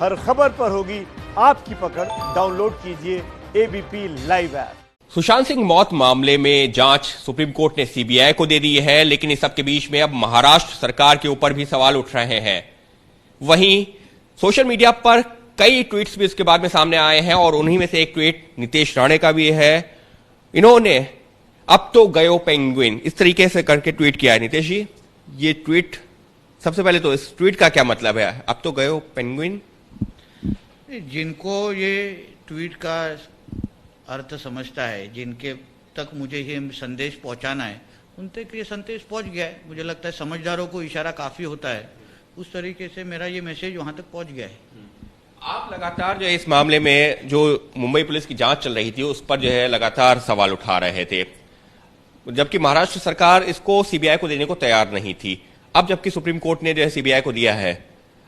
हर खबर पर होगी आपकी पकड़। डाउनलोड कीजिए ABP live app. Sushant Singh मौत मामले में जांच सुप्रीम कोर्ट ने सीबीआई को दे दी है, लेकिन इस सब के बीच में अब महाराष्ट्र सरकार के ऊपर भी सवाल उठ रहे हैं। वहीं सोशल मीडिया पर कई ट्वीट्स भी इसके बाद में सामने आए हैं और उन्हीं में से एक ट्वीट नीतीश राणे का भी है। इन्होंने अब तो गयो पेंगुइन इस तरीके से करके ट्वीट किया है। नीतीश जी, ये ट्वीट, सबसे पहले तो इस ट्वीट का क्या मतलब है, अब तो गयो पेंगुइन? जिनको ये ट्वीट का अर्थ समझता है, जिनके तक मुझे ये संदेश पहुंचाना है, उन तक ये संदेश पहुंच गया है। मुझे लगता है समझदारों को इशारा काफी होता है, उस तरीके से मेरा ये मैसेज वहां तक पहुंच गया है। आप लगातार जो है इस मामले में जो मुंबई पुलिस की जांच चल रही थी उस पर जो है लगातार सवाल उठा रहे थे, जबकि महाराष्ट्र सरकार इसको सीबीआई को देने को तैयार नहीं थी। अब जबकि सुप्रीम कोर्ट ने जो है सीबीआई को दिया है,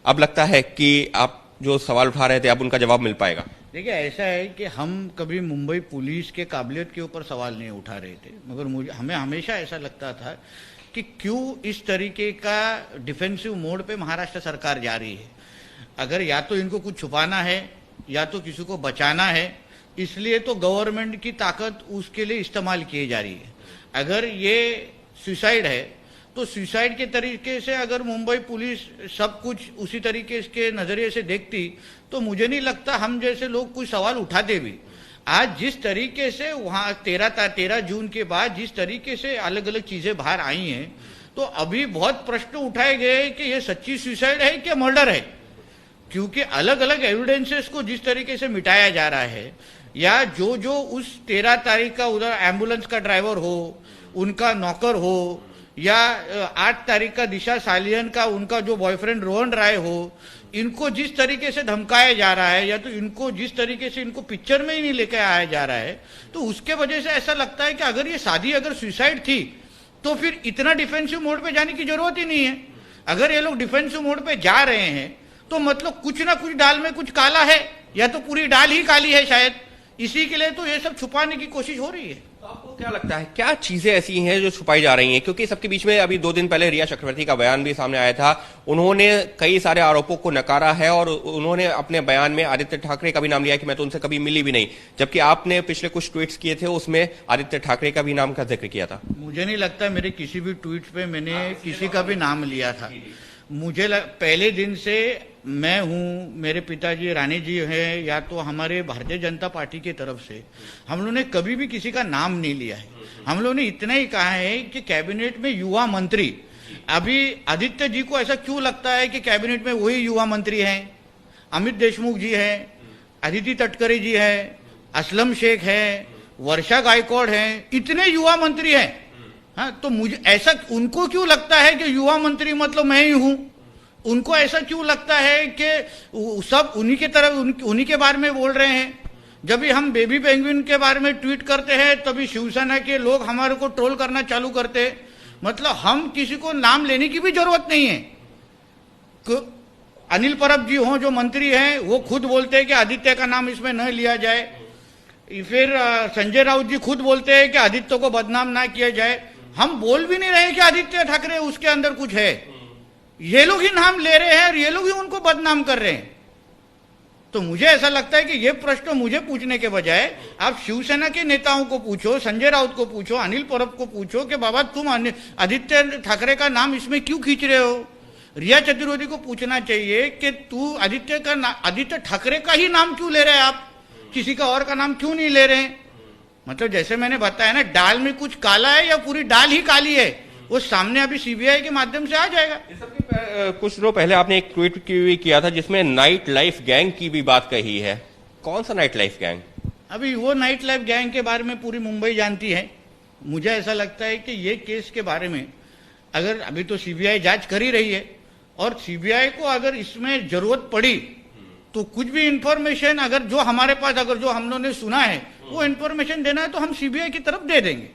अब लगता है कि आप जो सवाल उठा रहे थे अब उनका जवाब मिल पाएगा। देखिए, ऐसा है कि हम कभी मुंबई पुलिस के काबिलियत के ऊपर सवाल नहीं उठा रहे थे, मगर हमें हमेशा ऐसा लगता था कि क्यों इस तरीके का डिफेंसिव मोड पे महाराष्ट्र सरकार जा रही है। अगर या तो इनको कुछ छुपाना है या तो किसी को बचाना है, इसलिए तो गवर्नमेंट की ताकत उसके लिए इस्तेमाल की जा रही है। अगर ये सुसाइड है तो सुसाइड के तरीके से अगर मुंबई पुलिस सब कुछ उसी तरीके के नजरिए से देखती तो मुझे नहीं लगता हम जैसे लोग कुछ सवाल उठाते भी। आज जिस तरीके से वहां 13 जून के बाद जिस तरीके से अलग अलग चीजें बाहर आई हैं, तो अभी बहुत प्रश्न उठाए गए कि ये सच्ची सुसाइड है कि मर्डर है, क्योंकि अलग अलग एविडेंसेस को जिस तरीके से मिटाया जा रहा है, या जो उस 13 तारीख का उधर एम्बुलेंस का ड्राइवर हो, उनका नौकर हो, या 8 तारीख का दिशा सालियन का उनका जो बॉयफ्रेंड रोहन राय हो, इनको जिस तरीके से धमकाया जा रहा है या तो इनको जिस तरीके से इनको पिक्चर में ही नहीं लेकर आया जा रहा है, तो उसके वजह से ऐसा लगता है कि अगर ये शादी अगर सुसाइड थी तो फिर इतना डिफेंसिव मोड पे जाने की जरूरत ही नहीं है। अगर ये लोग डिफेंसिव मोड पे जा रहे हैं तो मतलब कुछ ना कुछ दाल में कुछ काला है, या तो पूरी दाल ही काली है शायद, इसी के लिए तो ये सब छुपाने की कोशिश हो रही है। तो आपको क्या लगता है क्या चीजें ऐसी हैं जो छुपाई जा रही हैं? क्योंकि सबके बीच में अभी 2 दिन पहले रिया चक्रवर्ती का बयान भी सामने आया था। उन्होंने कई सारे आरोपों को नकारा है और उन्होंने अपने बयान में आदित्य ठाकरे का भी नाम लिया कि मैं तो उनसे कभी मिली भी नहीं, जबकि आपने पिछले कुछ ट्वीट्स किए थे उसमें आदित्य ठाकरे का भी नाम का जिक्र किया था। मुझे नहीं लगता मेरे किसी भी ट्वीट पे मैंने किसी का भी नाम लिया था। मुझे पहले दिन से मैं हूं, मेरे पिताजी राणे जी हैं, या तो हमारे भारतीय जनता पार्टी की तरफ से हम लोगों ने कभी भी किसी का नाम नहीं लिया है। हम लोगों ने इतना ही कहा है कि कैबिनेट में युवा मंत्री, अभी आदित्य जी को ऐसा क्यों लगता है कि कैबिनेट में वही युवा मंत्री हैं? अमित देशमुख जी हैं, अदिति तटकरे जी हैं, असलम शेख है, वर्षा गायकवाड़ हैं, इतने युवा मंत्री हैं। हाँ, तो मुझे ऐसा उनको क्यों लगता है कि युवा मंत्री मतलब मैं ही हूं? उनको ऐसा क्यों लगता है कि सब उन्हीं के तरफ उन्हीं के बारे में बोल रहे हैं? जब भी हम बेबी पेंगुइन के बारे में ट्वीट करते हैं तभी शिवसेना के लोग हमारे को ट्रोल करना चालू करते हैं। मतलब हम किसी को नाम लेने की भी जरूरत नहीं है। अनिल परब जी हों जो मंत्री हैं, वो खुद बोलते हैं कि आदित्य का नाम इसमें न लिया जाए। फिर संजय राउत जी खुद बोलते हैं कि आदित्य को बदनाम ना किया जाए। हम बोल भी नहीं रहे कि आदित्य ठाकरे उसके अंदर कुछ है, ये लोग ही नाम ले रहे हैं और ये लोग ही उनको बदनाम कर रहे हैं। तो मुझे ऐसा लगता है कि ये प्रश्न मुझे पूछने के बजाय आप शिवसेना के नेताओं को पूछो, संजय राउत को पूछो, अनिल परब को पूछो कि बाबा तुम आदित्य ठाकरे का नाम इसमें क्यों खींच रहे हो? रिया चतुर्वेदी को पूछना चाहिए कि तू आदित्य ठाकरे का ही नाम क्यों ले रहे हैं, आप किसी का और का नाम क्यों नहीं ले रहे हैं? मतलब जैसे मैंने बताया ना, दाल में कुछ काला है या पूरी दाल ही काली है, वो सामने अभी सीबीआई के माध्यम से आ जाएगा। कुछ दिनों पहले आपने एक ट्वीट किया था जिसमें नाइट लाइफ गैंग की भी बात कही है। कौन सा नाइट लाइफ गैंग? अभी वो नाइट लाइफ गैंग के बारे में पूरी मुंबई जानती है। मुझे ऐसा लगता है कि ये केस के बारे में अगर अभी तो सीबीआई जांच कर ही रही है, और सीबीआई को अगर इसमें जरूरत पड़ी तो कुछ भी इंफॉर्मेशन अगर जो हमारे पास अगर जो हम लोगों ने सुना है वो इंफॉर्मेशन देना है तो हम सीबीआई की तरफ दे देंगे।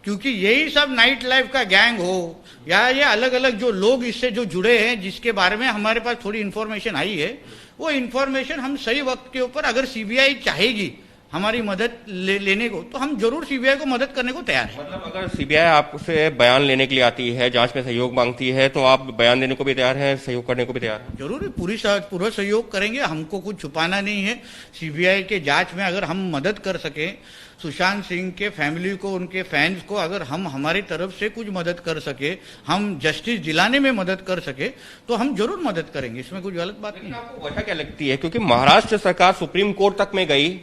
क्योंकि यही सब नाइट लाइफ का गैंग हो या ये अलग अलग जो लोग इससे जो जुड़े हैं, जिसके बारे में हमारे पास थोड़ी इंफॉर्मेशन आई है, वो इंफॉर्मेशन हम सही वक्त के ऊपर अगर सीबीआई चाहेगी हमारी मदद लेने को, तो हम जरूर सीबीआई को मदद करने को तैयार हैं। मतलब अगर सीबीआई आपसे बयान लेने के लिए आती है, जांच में सहयोग मांगती है, तो आप बयान देने को भी तैयार हैं, सहयोग करने को भी तैयार हैं? जरूर पूरा सहयोग करेंगे, हमको कुछ छुपाना नहीं है। सीबीआई के जांच में अगर हम मदद कर सके, सुशांत सिंह के फैमिली को, उनके फैंस को अगर हम हमारी तरफ से कुछ मदद कर सके, हम जस्टिस दिलाने में मदद कर सके, तो हम जरूर मदद करेंगे, इसमें कुछ गलत बात नहीं। आपको वजह क्या लगती है? क्योंकि महाराष्ट्र सरकार सुप्रीम कोर्ट तक में गई,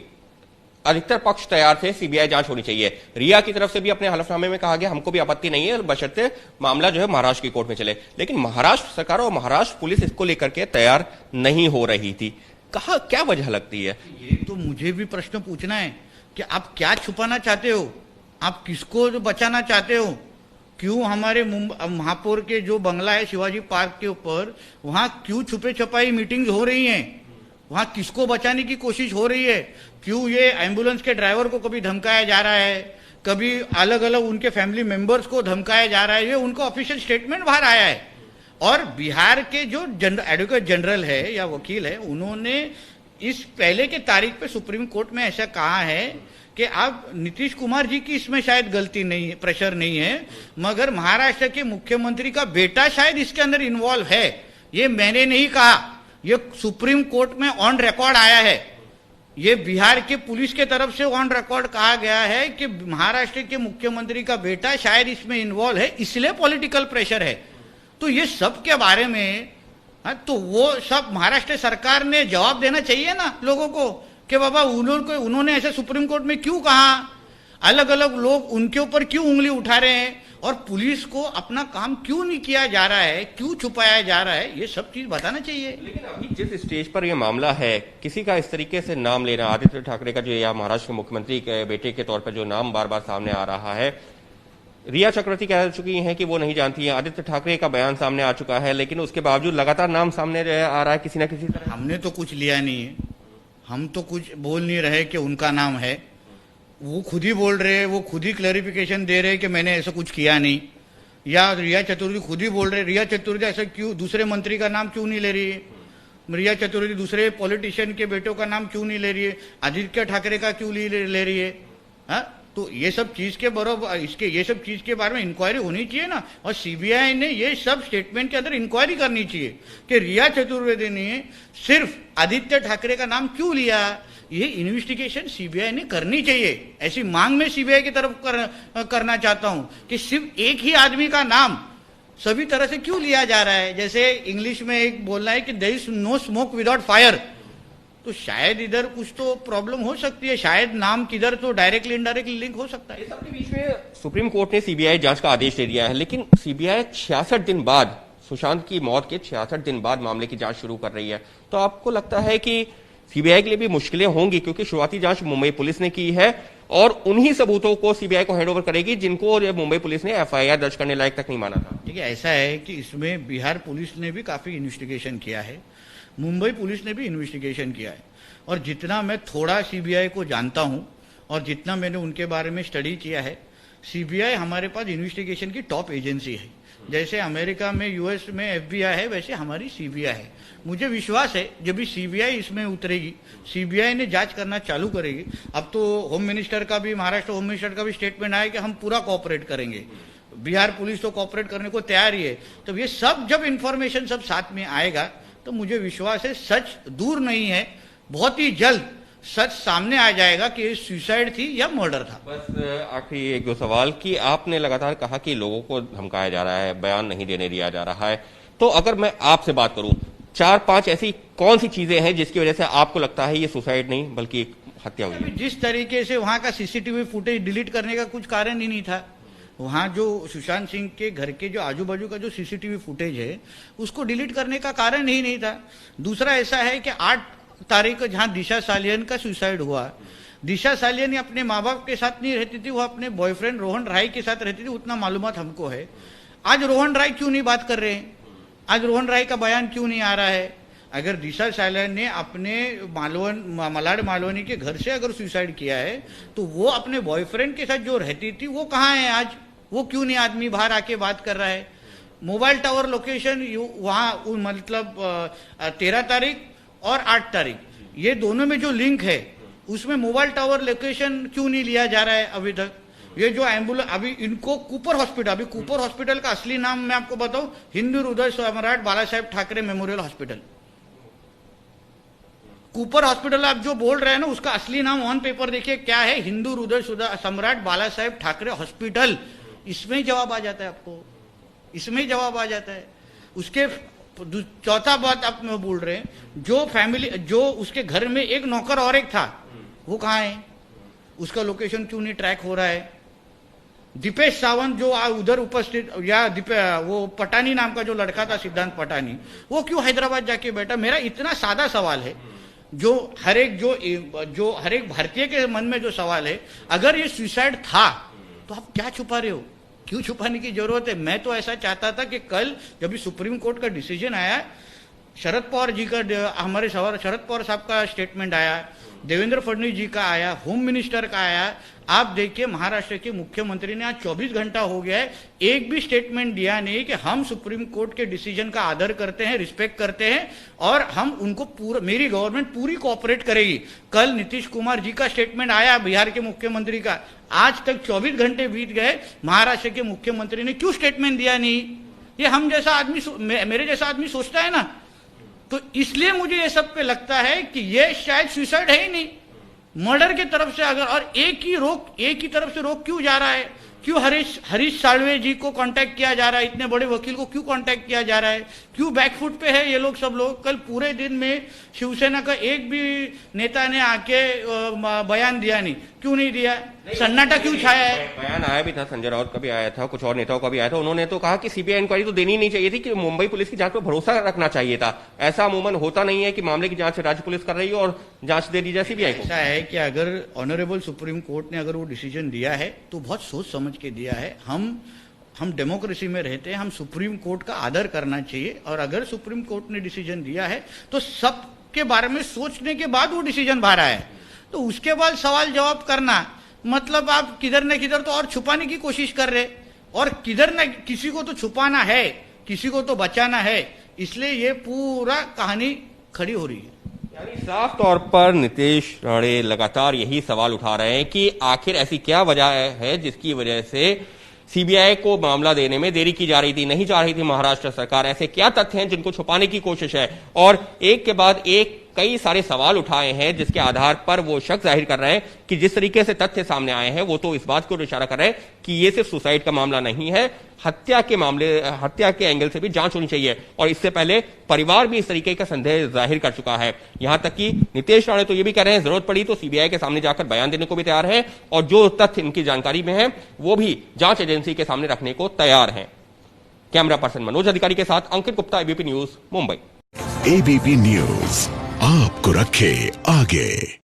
अधिकतर पक्ष तैयार थे, सीबीआई जांच होनी चाहिए। रिया की तरफ से भी अपने हलफनामे में कहा गया हमको भी आपत्ति नहीं है बशर्ते मामला जो है महाराष्ट्र की कोर्ट में चले, लेकिन महाराष्ट्र सरकार और महाराष्ट्र पुलिस इसको लेकर के तैयार नहीं हो रही थी। कहा क्या वजह लगती है? ये तो मुझे भी प्रश्न पूछना है कि आप क्या छुपाना चाहते हो, आप किसको बचाना चाहते हो? क्यों हमारे महापौर के जो बंगला है शिवाजी पार्क के ऊपर, वहां क्यों छुपे छुपाई मीटिंग्स हो रही हैं? वहां किसको बचाने की कोशिश हो रही है? क्यों ये एम्बुलेंस के ड्राइवर को कभी धमकाया जा रहा है, कभी अलग अलग उनके फैमिली मेंबर्स को धमकाया जा रहा है? ये उनका ऑफिशियल स्टेटमेंट बाहर आया है। और बिहार के जो एडवोकेट जनरल है या वकील है, उन्होंने इस पहले के तारीख पे सुप्रीम कोर्ट में ऐसा कहा है कि अब नीतीश कुमार जी की इसमें शायद गलती नहीं है, प्रेशर नहीं है, मगर महाराष्ट्र के मुख्यमंत्री का बेटा शायद इसके अंदर इन्वॉल्व है। ये मैंने नहीं कहा, ये सुप्रीम कोर्ट में ऑन रिकॉर्ड आया है। ये बिहार के पुलिस के तरफ से ऑन रिकॉर्ड कहा गया है कि महाराष्ट्र के मुख्यमंत्री का बेटा शायद इसमें इन्वॉल्व है, इसलिए पॉलिटिकल प्रेशर है। तो ये सब के बारे में तो वो सब महाराष्ट्र सरकार ने जवाब देना चाहिए ना लोगों को कि बाबा उन्होंने ऐसे सुप्रीम कोर्ट में क्यों कहा, अलग अलग लोग उनके ऊपर क्यों उंगली उठा रहे हैं, और पुलिस को अपना काम क्यों नहीं किया जा रहा है, क्यों छुपाया जा रहा है, ये सब चीज बताना चाहिए। लेकिन अभी जिस स्टेज पर यह मामला है, किसी का इस तरीके से नाम लेना, आदित्य ठाकरे का जो या महाराष्ट्र के मुख्यमंत्री के बेटे के तौर पर जो नाम बार बार सामने आ रहा है, रिया चक्रवर्ती कह चुकी हैं कि वो नहीं जानती है, आदित्य ठाकरे का बयान सामने आ चुका है, लेकिन उसके बावजूद लगातार नाम सामने आ रहा है किसी ना किसी तरह। हमने तो कुछ लिया नहीं है, हम तो कुछ बोल नहीं रहे कि उनका नाम है, वो खुद ही बोल रहे हैं, वो खुद ही क्लैरिफिकेशन दे रहे हैं कि मैंने ऐसा कुछ किया नहीं। या रिया चतुर्वेदी खुद ही बोल रहे, रिया चतुर्वेदी ऐसा क्यों दूसरे मंत्री का नाम क्यों नहीं ले रही है? रिया चतुर्वेदी दूसरे पॉलिटिशियन के बेटों का नाम क्यों नहीं ले रही है? आदित्य ठाकरे का क्यों ले रही है? तो ये सब चीज के बराबर ये सब चीज के बारे में इंक्वायरी होनी चाहिए ना, और सीबीआई ने ये सब स्टेटमेंट के अंदर इंक्वायरी करनी चाहिए कि रिया चतुर्वेदी ने सिर्फ आदित्य ठाकरे का नाम क्यों लिया। ये इन्वेस्टिगेशन सीबीआई ने करनी चाहिए, ऐसी मांग में सीबीआई की तरफ करना चाहता हूं कि सिर्फ एक ही आदमी का नाम सभी तरह से क्यों लिया जा रहा है। जैसे इंग्लिश में एक बोलना है कि there is no smoke without fire, तो शायद इधर कुछ तो प्रॉब्लम हो सकती है, शायद नाम किधर तो डायरेक्टली इनडायरेक्टली लिंक हो सकता है। इस सबके बीच में सुप्रीम कोर्ट ने सीबीआई जांच का आदेश दे दिया है, लेकिन सीबीआई 66 दिन बाद, सुशांत की मौत के 66 दिन बाद मामले की जांच शुरू कर रही है। तो आपको लगता है कि सीबीआई के लिए भी मुश्किलें होंगी, क्योंकि शुरुआती जांच मुंबई पुलिस ने की है और उन्हीं सबूतों को सीबीआई को हैंडओवर करेगी जिनको मुंबई पुलिस ने एफआईआर दर्ज करने लायक तक नहीं माना था। देखिए, ऐसा है कि इसमें बिहार पुलिस ने भी काफी इन्वेस्टिगेशन किया है, मुंबई पुलिस ने भी इन्वेस्टिगेशन किया है, और जितना मैं थोड़ा सीबीआई को जानता हूं और जितना मैंने उनके बारे में स्टडी किया है, सीबीआई हमारे पास इन्वेस्टिगेशन की टॉप एजेंसी है। जैसे अमेरिका में यूएस में एफबीआई है, वैसे हमारी सीबीआई है। मुझे विश्वास है जब भी सीबीआई इसमें उतरेगी, सीबीआई ने जांच करना चालू करेगी। अब तो होम मिनिस्टर का भी, महाराष्ट्र होम मिनिस्टर का भी स्टेटमेंट आया कि हम पूरा कोऑपरेट करेंगे। बिहार पुलिस तो कोऑपरेट करने को तैयार ही है। तो ये सब जब इंफॉर्मेशन सब साथ में आएगा तो मुझे विश्वास है सच दूर नहीं है, बहुत ही जल्द सच सामने आ जाएगा कि ये सुसाइड थी या मर्डर था। बस आखिरी एक दो सवाल कि आपने लगातार कहा कि लोगों को धमकाया जा रहा है, बयान नहीं देने दिया जा रहा है, तो अगर मैं आपसे बात करूं, 4-5 ऐसी कौन सी चीजें हैं जिसकी वजह से आपको लगता है ये सुसाइड नहीं बल्कि एक हत्या हुई है? जिस तरीके से वहां का सीसीटीवी फुटेज डिलीट करने का कुछ कारण ही नहीं था। वहां जो सुशांत सिंह के घर के जो आजू बाजू का जो सीसीटीवी फुटेज है उसको डिलीट करने का कारण ही नहीं था। दूसरा ऐसा है कि 8 तारीख को जहां दिशा सालियन का सुसाइड हुआ, दिशा सालियन अपने माँ बाप के साथ नहीं रहती थी, वो अपने बॉयफ्रेंड रोहन राय के साथ रहती थी, उतना मालूमात हमको है। आज रोहन राय क्यों नहीं बात कर रहे हैं? आज रोहन राय का बयान क्यों नहीं आ रहा है? अगर दिशा सालियन ने अपने मलाड मालवनी के घर से अगर सुसाइड किया है तो वो अपने बॉयफ्रेंड के साथ जो रहती थी वो कहाँ है आज? वो क्यों नहीं आदमी बाहर आके बात कर रहा है? मोबाइल टावर लोकेशन वहां मतलब 13 तारीख और 8 तारीख, ये दोनों में जो लिंक है उसमें मोबाइल टावर लोकेशन क्यों नहीं लिया जा रहा है अभी तक? ये जो एम्बुलेंस अभी इनको कूपर हॉस्पिटल का असली नाम मैं आपको बताऊं, Hindu Hriday Samrat Balasaheb Thackeray memorial hospital. Cooper hospital आप जो बोल रहे हैं ना, उसका असली नाम ऑन पेपर देखिए क्या है, हिंदू हृदय सम्राट बाला साहेब ठाकरे हॉस्पिटल। इसमें ही जवाब आ जाता है आपको, इसमें ही जवाब आ जाता है। उसके चौथा बात आप में बोल रहे हैं, जो फैमिली जो उसके घर में एक नौकर और एक था, वो कहाँ है? उसका लोकेशन क्यों नहीं ट्रैक हो रहा है? दीपेश सावंत जो उधर उपस्थित, या वो पटानी नाम का जो लड़का था, सिद्धांत पटानी, वो क्यों हैदराबाद जाके बैठा? मेरा इतना सादा सवाल है, जो हर एक भारतीय के मन में जो सवाल है, अगर ये सुसाइड था तो आप क्या छुपा रहे हो? क्यों छुपाने की जरूरत है? मैं तो ऐसा चाहता था कि कल जब भी सुप्रीम कोर्ट का डिसीजन आया, शरद पवार जी का, हमारे शरद पवार साहब का स्टेटमेंट आया, देवेंद्र फडणवीस जी का आया, होम मिनिस्टर का आया, आप देखिए महाराष्ट्र के मुख्यमंत्री ने आज 24 घंटा हो गया है, एक भी स्टेटमेंट दिया नहीं कि हम सुप्रीम कोर्ट के डिसीजन का आदर करते हैं, रिस्पेक्ट करते हैं और हम उनको मेरी गवर्नमेंट पूरी कोऑपरेट करेगी। कल नीतीश कुमार जी का स्टेटमेंट आया, बिहार के मुख्यमंत्री का, आज तक 24 घंटे बीत गए, महाराष्ट्र के मुख्यमंत्री ने क्यों स्टेटमेंट दिया नहीं? ये हम जैसा आदमी, मेरे जैसा आदमी सोचता है ना, तो इसलिए मुझे ये सब पे लगता है कि ये शायद सुसाइड है ही नहीं, मर्डर की तरफ से। अगर और एक ही तरफ से रोक क्यों जा रहा है? क्यों हरीश साल्वे जी को कांटेक्ट किया जा रहा है, इतने बड़े वकील को क्यों कांटेक्ट किया जा रहा है? क्यों बैकफुट पे है ये लोग सब लोग? कल पूरे दिन में शिवसेना का एक भी नेता ने आके बयान दिया नहीं, क्यों नहीं दिया? सन्नाटा क्यों छाया है? बयान आया भी था, संजय राउत का भी आया था, कुछ और नेताओं का भी आया था। उन्होंने तो कहा कि सीबीआई इंक्वायरी तो देनी नहीं चाहिए थी, कि मुंबई पुलिस की जांच पर भरोसा रखना चाहिए था। ऐसा अमूमन होता नहीं है कि मामले की जांच राज्य पुलिस कर रही है और जांच दे दी जाए सीबीआई को। ऐसा है कि अगर ऑनरेबल सुप्रीम कोर्ट ने अगर वो डिसीजन दिया है तो बहुत सोच समझ के दिया है। हम डेमोक्रेसी में रहते हैं, हम सुप्रीम कोर्ट का आदर करना चाहिए, और अगर सुप्रीम कोर्ट ने डिसीजन दिया है तो सबके बारे में सोचने के बाद वो डिसीजन बाहर आया है, तो उसके बाद सवाल जवाब करना मतलब आप किधर न किधर तो और छुपाने की कोशिश कर रहे, और किधर न किसी को तो छुपाना है, किसी को तो बचाना है, इसलिए ये पूरा कहानी खड़ी हो रही है। यानी साफ तौर पर नीतीश राणे लगातार यही सवाल उठा रहे हैं कि आखिर ऐसी क्या वजह है जिसकी वजह से सीबीआई को मामला देने में देरी की जा रही थी, नहीं चाह रही थी महाराष्ट्र सरकार। ऐसे क्या तथ्य हैं जिनको छुपाने की कोशिश है? और एक के बाद एक कई सारे सवाल उठाए हैं जिसके आधार पर वो शक जाहिर कर रहे हैं कि जिस तरीके से तथ्य सामने आए हैं वो तो इस बात को इशारा कर रहे हैं कि ये सिर्फ सुसाइड का मामला नहीं है, हत्या के एंगल से भी जांच होनी चाहिए। और इससे पहले परिवार भी इस तरीके का संदेह जाहिर कर चुका है। यहां तक कि नीतीश राणे तो ये भी कह रहे हैं जरूरत पड़ी तो सीबीआई के सामने जाकर बयान देने को भी तैयार है, और जो तथ्य इनकी जानकारी में है वो भी जांच एजेंसी के सामने रखने को तैयार है। कैमरा पर्सन मनोज अधिकारी के साथ Ankit Gupta, ABP news, Mumbai. ABP news आपको रखे आगे।